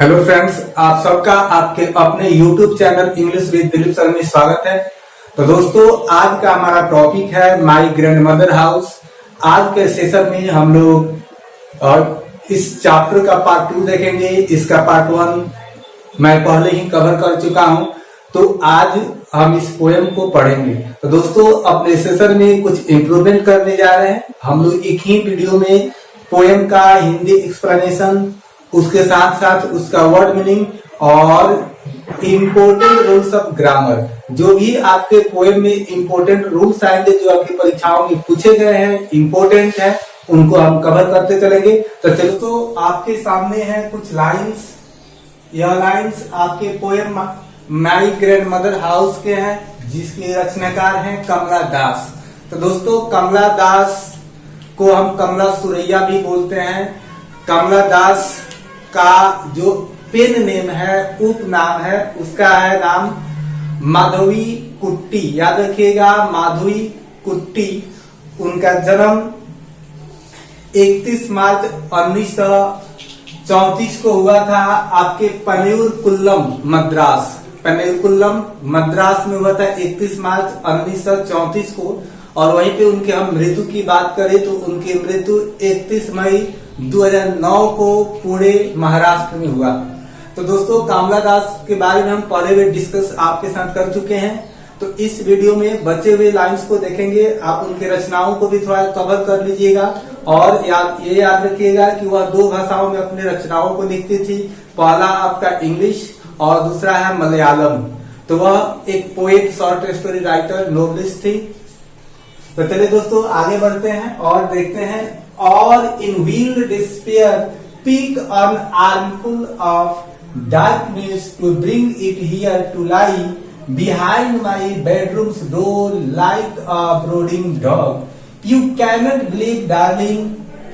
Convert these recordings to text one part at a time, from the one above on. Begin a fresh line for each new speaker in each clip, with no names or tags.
Hello friends, आप सबका आपके अपने YouTube channel English with Dilip sir में स्वागत है। तो दोस्तों, आज का हमारा टॉपिक है माय ग्रैंड मदर हाउस। आज के सेशन में हम लोग और इस चैप्टर का पार्ट 2 देखेंगे। इसका पार्ट 1 मैं पहले ही कवर कर चुका हूं, तो आज हम इस पोएम को पढ़ेंगे। तो दोस्तों, अपने सेशन में कुछ इम्प्रूवमेंट करने जा रहे हैं। हम लोग एक ही वीडियो में पोएम का हिंदी एक्सप्लेनेशन, उसके साथ साथ उसका वर्ड मीनिंग और इम्पोर्टेंट रूल्स ऑफ ग्रामर, जो भी आपके पोएम में इम्पोर्टेंट रूल्स आएंगे, जो आपकी परीक्षाओं में पूछे गए हैं, इम्पोर्टेंट है, उनको हम कवर करते चलेंगे। तो चलो, तो आपके सामने है कुछ लाइंस। यह लाइंस आपके poem my grand mother house के हैं, जिसके रचनाकार हैं कमला दास। तो दोस्तों, कमला दास को हम कमला सुरैया भी बोलते हैं। कमला दास का जो पेन नेम है, उपनाम है, उसका है नाम माधवी कुट्टी। याद रखिएगा, माधवी कुट्टी। उनका जन्म 31 मार्च 1934 को हुआ था आपके पनेरूरकुलम मद्रास। पनेरूरकुलम मद्रास में हुआ था 31 मार्च 1934 को। और वहीं पे उनके हम मृत्यु की बात करें तो उनकी मृत्यु 31 मई 2009 को पुणे महाराष्ट्र में हुआ। तो दोस्तों, कमला दास के बारे में हम पहले भी डिस्कस आपके साथ कर चुके हैं। तो इस वीडियो में बचे हुए लाइंस को देखेंगे। आप उनके रचनाओं को भी थोड़ा कवर कर लीजिएगा। और ये याद रखिएगा कि वह 2 भाषाओं में अपने रचनाओं को लिखती थी। पहला आपका इंग्लिश और दूसरा है मलयालम। तो वह एक poet, short story writer, novelist थी। तो चलिए दोस्तों, आगे बढ़ते हैं और देखते हैं। और इन wild despair pick an armful of darkness to bring it here to lie behind my bedroom's door like a brooding dog. You cannot believe, darling,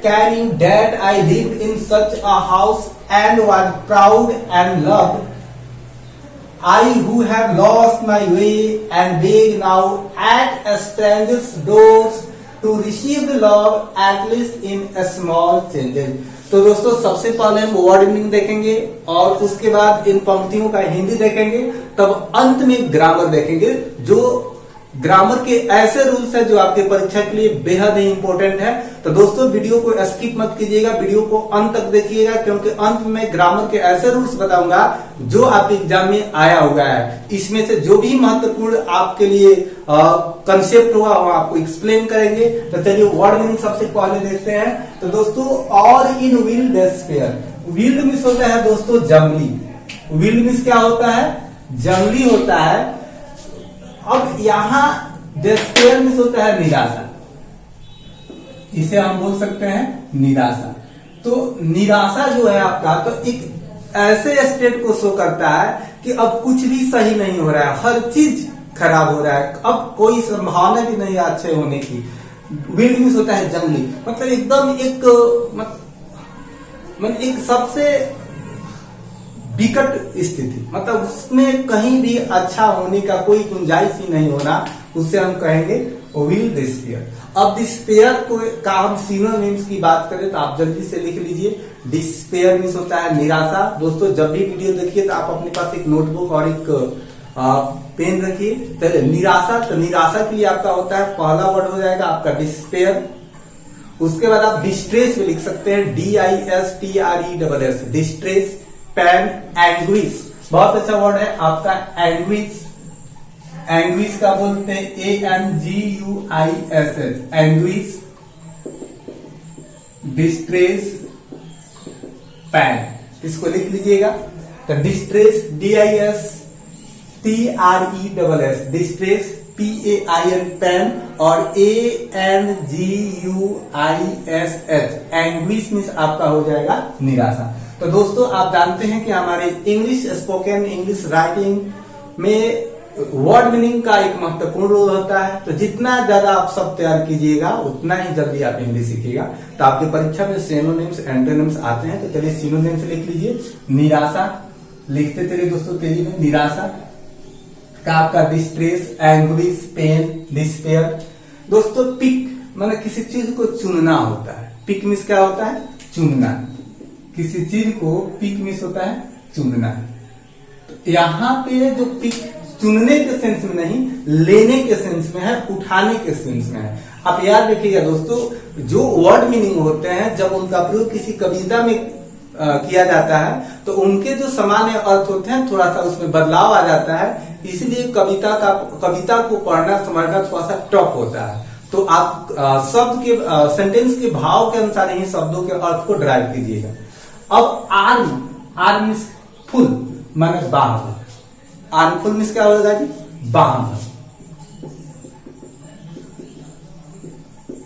can you, that I lived in such a house and was proud and loved? I who have lost my way and beg now at a stranger's doors to receive the love at least in a small changes. तो दोस्तों, सबसे पहले हम word meaning देखेंगे और उसके बाद इन पंक्तियों का हिंदी देखेंगे, तब अंत में ग्रामर देखेंगे। जो ग्रामर के ऐसे रूल्स है जो आपके परीक्षा के लिए बेहद ही इंपॉर्टेंट है। तो दोस्तों, वीडियो को स्किप मत कीजिएगा, वीडियो को अंत तक देखिएगा, क्योंकि अंत में ग्रामर के ऐसे रूल्स बताऊंगा जो आपके एग्जाम में आया हुआ है। इसमें से जो भी महत्वपूर्ण आपके लिए कंसेप्ट हुआ वो आपको एक्सप्लेन करेंगे। तो चलिए, वर्ड मीनिंग सबसे पहले देखते हैं। तो दोस्तों, और इन विल्ड डेस्पेयर, विल्ड मीन्स होता है दोस्तों जंगली। विल्ड मीन्स क्या होता है? जंगली होता है। अब यहाँ डेस्पेयर मीन्स होता है निराशा। इसे हम बोल सकते हैं निराशा। तो निराशा जो है आपका, तो एक ऐसे स्टेट को शो करता है कि अब कुछ भी सही नहीं हो रहा है, हर चीज खराब हो रहा है, अब कोई संभावना भी नहीं है अच्छे होने की। विल्ड मीन्स होता है जंगली, मतलब एकदम एक सबसे विकट स्थिति, मतलब उसमें कहीं भी अच्छा होने का कोई गुंजाइश ही नहीं होना, उससे हम कहेंगे विल्ड डिस्पेयर। अब डिस्पेयर को का हम सिनोनिम्स की बात करें तो आप जल्दी से लिख लीजिए। डिस्पेयर मीन्स होता है निराशा। दोस्तों, जब भी वीडियो देखिए तो आप अपने पास एक नोटबुक और एक पेन रखिए। चलिए, निराशा, तो निराशा के लिए आपका होता है, पहला वर्ड हो जाएगा आपका डिस्पेयर। उसके बाद आप डिस्ट्रेस भी लिख सकते हैं, DISTRESS, डिस्ट्रेस। पैन, एंग्विश, बहुत अच्छा वर्ड है आपका एंग्विश। एंग्विश का बोलते हैं ANGUISH, एंग्विश। डिस्ट्रेस, पैन, इसको लिख लीजिएगा। तो distress, DISTRESS, distress, PAIN, pan, और ANGUISH, एंग्विश मीन्स आपका हो जाएगा निराशा। तो दोस्तों, आप जानते हैं कि हमारे इंग्लिश स्पोकन इंग्लिश राइटिंग में वर्ड मीनिंग का एक महत्वपूर्ण रोल होता है। तो जितना ज्यादा आप सब तैयार कीजिएगा, उतना ही जल्दी आप इंग्लिश सीखिएगा। तो आपकी परीक्षा में सिनोनिम्स, एंटोनिम्स आते हैं। तो चलिए, सिनोनिम्स लिख लीजिए। निराशा लिखते चलिए दोस्तों तेजी में। निराशा का आपका डिस्ट्रेस, एंग्विश, पेन, डिस्पेयर। दोस्तों, पिक माने किसी चीज को चुनना होता है। पिक मीन्स क्या होता है? चुनना। किसी चीज को पिक मीन्स होता है चुनना है। तो यहाँ पे जो पिक चुनने के सेंस में नहीं, लेने के सेंस में है, उठाने के सेंस में है। आप याद रखिएगा दोस्तों, जो वर्ड मीनिंग होते हैं जब उनका प्रयोग किसी कविता में किया जाता है तो उनके जो सामान्य अर्थ होते हैं थोड़ा सा उसमें बदलाव आ जाता है, इसलिए कविता को पढ़ना समझना थोड़ा सा टफ होता है। तो आप शब्द के सेंटेंस के भाव के अनुसार ही शब्दों के अर्थ को ड्राइव कीजिएगा। अब आर्म मीन्स फुल माने बाह, आर्म फुल मीन्स क्या होगा जी, बाह भर,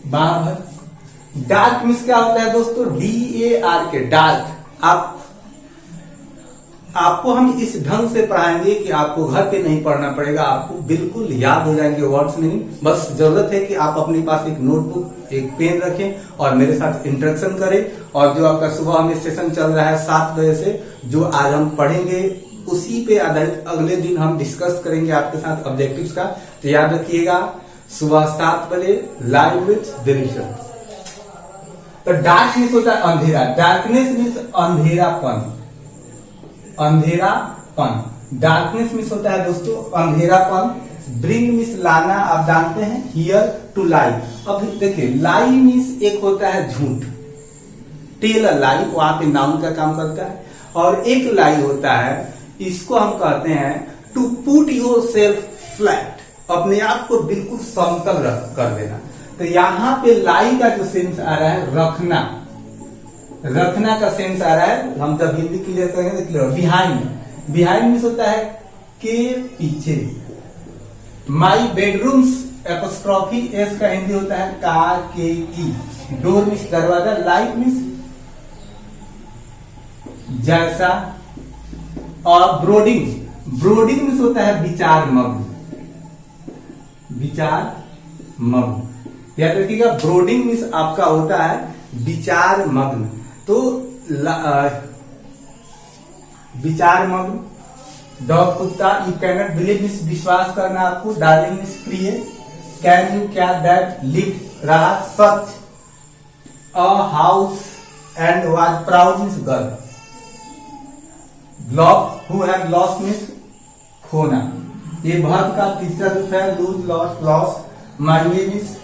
बाह भर। डार्क मीन्स क्या होता है दोस्तों, DARK, डार्क। आपको हम इस ढंग से पढ़ाएंगे कि आपको घर पे नहीं पढ़ना पड़ेगा, आपको बिल्कुल याद हो जाएंगे वर्ड्स नहीं। बस जरूरत है कि आप अपने पास एक नोटबुक, एक पेन रखें और मेरे साथ इंटरेक्शन करें। और जो आपका सुबह में सेशन चल रहा है 7 बजे से, जो आज हम पढ़ेंगे उसी पे आधारित अगले दिन हम डिस्कस करेंगे आपके साथ ऑब्जेक्टिव्स का। तो याद रखिएगा, सुबह 7 बजे लाइव विथ दिनेश। तो डार्क मीन्स होता है अंधेरा, डार्कनेस मीन्स अंधेरापन, अंधेरापन। डार्कनेस मीन्स होता है दोस्तों अंधेरापन। ब्रिंग मीन्स लाना, आप जानते हैं, हियर टू लाई। अब देखिए, लाई मीन्स एक होता है झूठ, टेल अ लाई, वहां पे नाउन का काम करता है। और एक लाई होता है, इसको हम कहते हैं to put yourself flat, अपने आप को बिल्कुल समतल कर देना। तो यहाँ पे लाई का जो सेंस आ रहा है रखना, रखना का सेंस आ रहा है। हम जब हिंदी क्लियर करेंगे तो क्लियर। बिहाइंड, बिहाइंड मीन्स होता है के पीछे। माई बेडरूम्स एपोस्ट्रॉफी एस का हिंदी होता है का के की। डोर मीन्स दरवाजा, लाइट मीन्स जैसा। और ब्रोडिंग, ब्रोडिंग मीन्स होता है विचार मग्न, विचार मग्न। याद रखिएगा, ब्रोडिंग मीन्स आपका होता है विचार मग्न। तो विचार मग्न। डॉग कुत्ता, यू कैनॉट बिलीव मीन्स विश्वास करना आपको। डार्लिंग मीन्स प्रिय। कैन यू क्या दैट लिव रहा, सच। A house and was proud means गर्व। Loss, who have lost means खोना। ये वर्ब का तीसरा रूप है, lose, loss, loss. My way means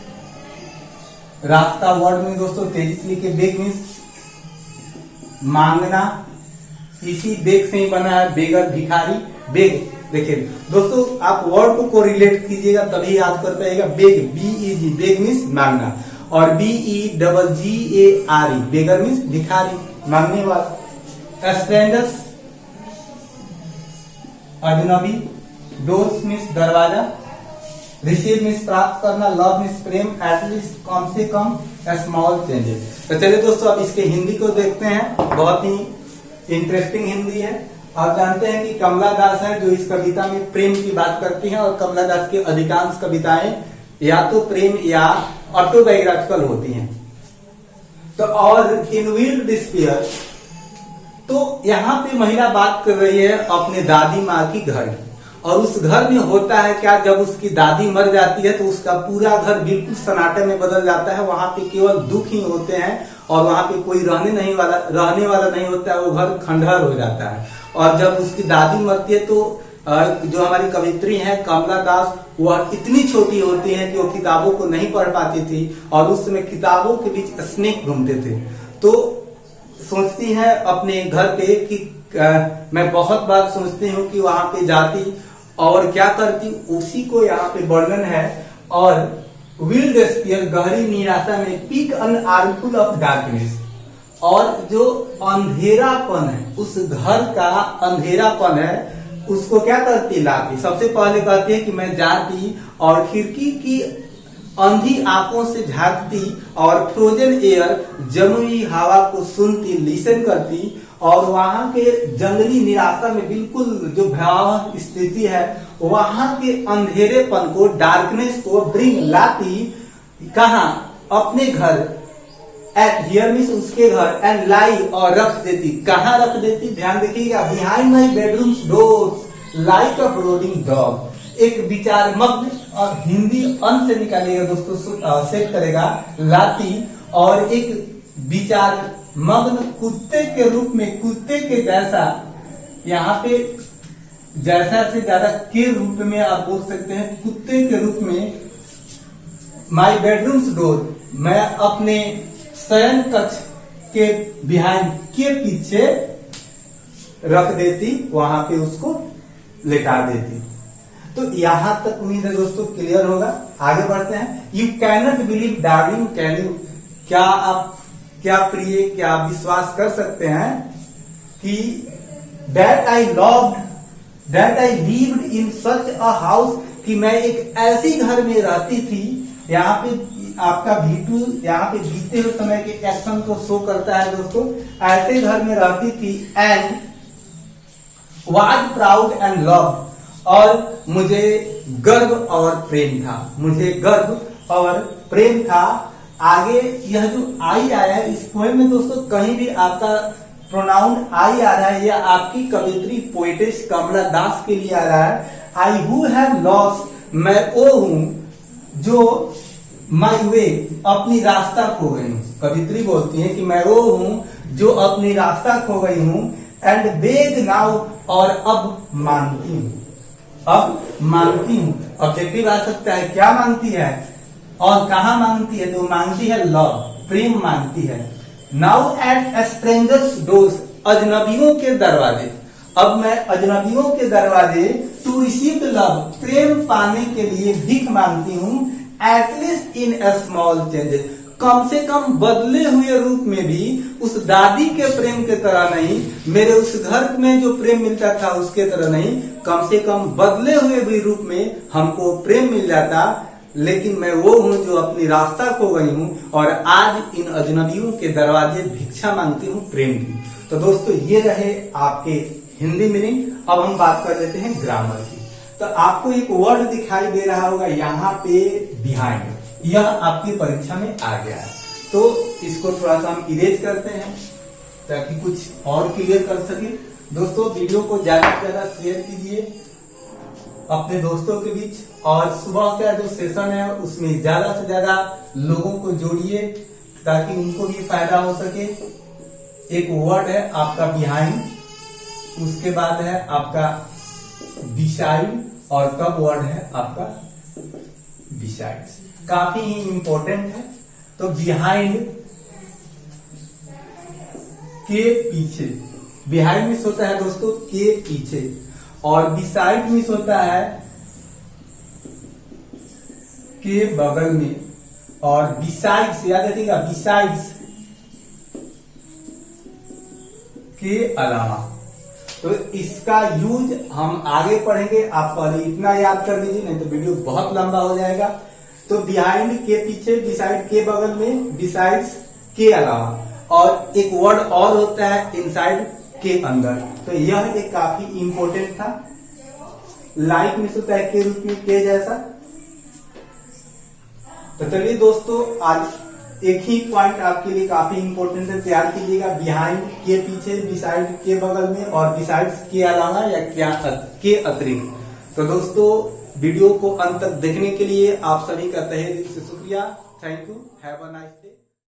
रास्ता, वर्ड में दोस्तों तेजी से लिखे। बेग मीन्स मांगना, इसी बेग से ही बना है बेगर, भिखारी। बेग, देखिए दोस्तों, आप वर्ड को कोरिलेट कीजिएगा तभी याद कर पाइएगा। बेग, BEG, बेग मीन्स मांगना। और BEGGARE, बेगर मीन्स भिखारी, मांगने वाला। स्ट्रेंजर्स, अजनबी। डोर्स मीन्स दरवाजा। रिसीव मीन्स प्राप्त करना। लव मीन्स प्रेम। एटलीस्ट, कम से कम। Small changes. तो चलिए दोस्तों, अब इसके हिंदी को देखते हैं। बहुत ही इंटरेस्टिंग हिंदी है। आप जानते हैं कि कमला दास है जो इस कविता में प्रेम की बात करती हैं, और कमला दास की अधिकांश कविताएं या तो प्रेम या ऑटोबायोग्राफिकल होती हैं। तो और इन विल्ड डिस्पेयर, तो यहाँ पे महिला बात कर रही है अपने दादी माँ की घर की। और उस घर में होता है क्या, जब उसकी दादी मर जाती है तो उसका पूरा घर बिल्कुल सन्नाटे में बदल जाता है। वहां पे केवल दुख ही होते हैं और वहां पे कोई रहने वाला नहीं होता है, वो घर खंडहर हो जाता है। और जब उसकी दादी मरती है तो जो हमारी कवित्री हैं कमला दास, वह इतनी छोटी होती हैं कि वो किताबों को नहीं पढ़ पाती थी और उस समय किताबों के बीच स्नेक घूमते थे। तो सोचती है अपने घर पे कि मैं बहुत बार सोचती हूँ कि वहां पे जाती और क्या करती, उसी को यहाँ पे वर्णन है। और विल डिस्पेयर, गहरी निराशा में। Peek an armful of darkness, और जो अंधेरापन है, उस घर का अंधेरापन है, उसको क्या करती, लाती। सबसे पहले कहती है कि मैं जाती और खिड़की की अंधी आंखों से झांकती और फ्रोजन एयर, जमुई हवा को सुनती, लिसन करती। और वहां के जंगली निराशा में बिल्कुल जो भयावह स्थिति है, वहां के अंधेरेपन को, डार्कनेस को ब्रिंग, लाती। कहा, अपने घर। एट, हियर मीन्स उसके घर। एंड लाई, और रख देती। कहाँ रख देती, ध्यान देखिएगा। Behind my bedroom doors like a brooding dog. एक विचार मग्न, और हिंदी अंत से निकालिएगा दोस्तों, सेट करेगा, लाती। और एक विचार मग्न कुत्ते के रूप में, कुत्ते के जैसा यहाँ पे जैसा से ज्यादा के रूप में आप बोल सकते हैं, कुत्ते के रूप में माई बेडरूम्स डोर, मैं अपने शयन कक्ष के बिहाइंड के पीछे रख देती, वहां पे उसको लेटा देती। तो यहां तक उम्मीद है दोस्तों क्लियर होगा। आगे बढ़ते हैं। You cannot believe darling can you, क्या प्रिय, क्या आप विश्वास कर सकते हैं कि that I lived in such a house, कि मैं एक ऐसी घर में रहती थी। यहाँ पे आपका V2 यहाँ पे बीते हुए समय के एक्शन को शो करता है दोस्तों। ऐसे घर में रहती थी and was proud and love, और मुझे गर्व और प्रेम था, मुझे गर्व और प्रेम था। आगे यह जो आई आया है इस पोएम में दोस्तों, कहीं भी आपका प्रोनाउन आई आ रहा है या आपकी कवित्री पोएटिस कमला दास के लिए आ रहा है। आई हु हैव लॉस्ट, मैं वो हूं जो माई वे, अपनी रास्ता खो गई हूं। कवित्री बोलती है कि मैं वो हूं जो अपनी रास्ता खो गई हूं। एंड बेग नाउ, और अब मांगती हूं, अब मांगती हूं। ऑब्जेक्टिव आ सकता है, क्या मांगती है और कहा मांगती है, तो मांगती है लव, प्रेम मांगती है। नाउ एट स्ट्रेंजर्स डोर्स, अजनबियों के दरवाजे, अब मैं अजनबियों के दरवाजे टू रिसीव लव, प्रेम पाने के लिए भीख मांगती हूं। At least in a small changes, कम से कम बदले हुए रूप में भी उस दादी के प्रेम के तरह नहीं, मेरे उस घर में जो प्रेम मिलता था उसके तरह नहीं, कम से कम बदले हुए भी रूप में हमको प्रेम मिल जाता। लेकिन मैं वो हूं जो अपनी रास्ता खो गई हूं और आज इन अजनबियों के दरवाजे भिक्षा मांगती हूं प्रेम की। तो दोस्तों ये रहे आपके हिंदी मीनिंग। अब हम बात कर लेते हैं ग्रामर की। तो आपको एक वर्ड दिखाई दे रहा होगा यहाँ पे बिहाइंड, यह आपकी परीक्षा में आ गया है। तो इसको थोड़ा सा हम इरेज करते हैं ताकि कुछ और क्लियर कर सके। दोस्तों वीडियो को ज्यादा से ज्यादा शेयर कीजिए अपने दोस्तों के बीच, और सुबह का जो सेशन है उसमें ज्यादा से ज्यादा लोगों को जोड़िए ताकि उनको भी फायदा हो सके। एक वर्ड है आपका बिहाइंड, उसके बाद है आपका बिसाइड, और कब वर्ड है आपका बिसाइड्स। काफी ही इंपॉर्टेंट है। तो बिहाइंड के पीछे, बिहाइंड मिस होता है दोस्तों के पीछे, और बिसाइड मिस होता है के बगल में, और बिसाइड्स याद रखिएगा, बिसाइड्स के अलावा। तो इसका यूज हम आगे पढ़ेंगे, आप पहले इतना याद कर लीजिए नहीं तो वीडियो बहुत लंबा हो जाएगा। तो बिहाइंड के पीछे, बिसाइड के बगल में, बिसाइड्स के अलावा, और एक वर्ड और होता है इनसाइड के अंदर। तो यह एक काफी इंपॉर्टेंट था। लाइक मिस होता है के रूप में, के जैसा। तो चलिए दोस्तों आज एक ही पॉइंट आपके लिए काफी इंपॉर्टेंट है, तैयार कीजिएगा। बिहाइंड के पीछे, बिसाइड के बगल में, और बिसाइड्स के अलावा या क्या के अतिरिक्त। तो दोस्तों वीडियो को अंत तक देखने के लिए आप सभी का तहे दिल से शुक्रिया। Thank you, have a nice day.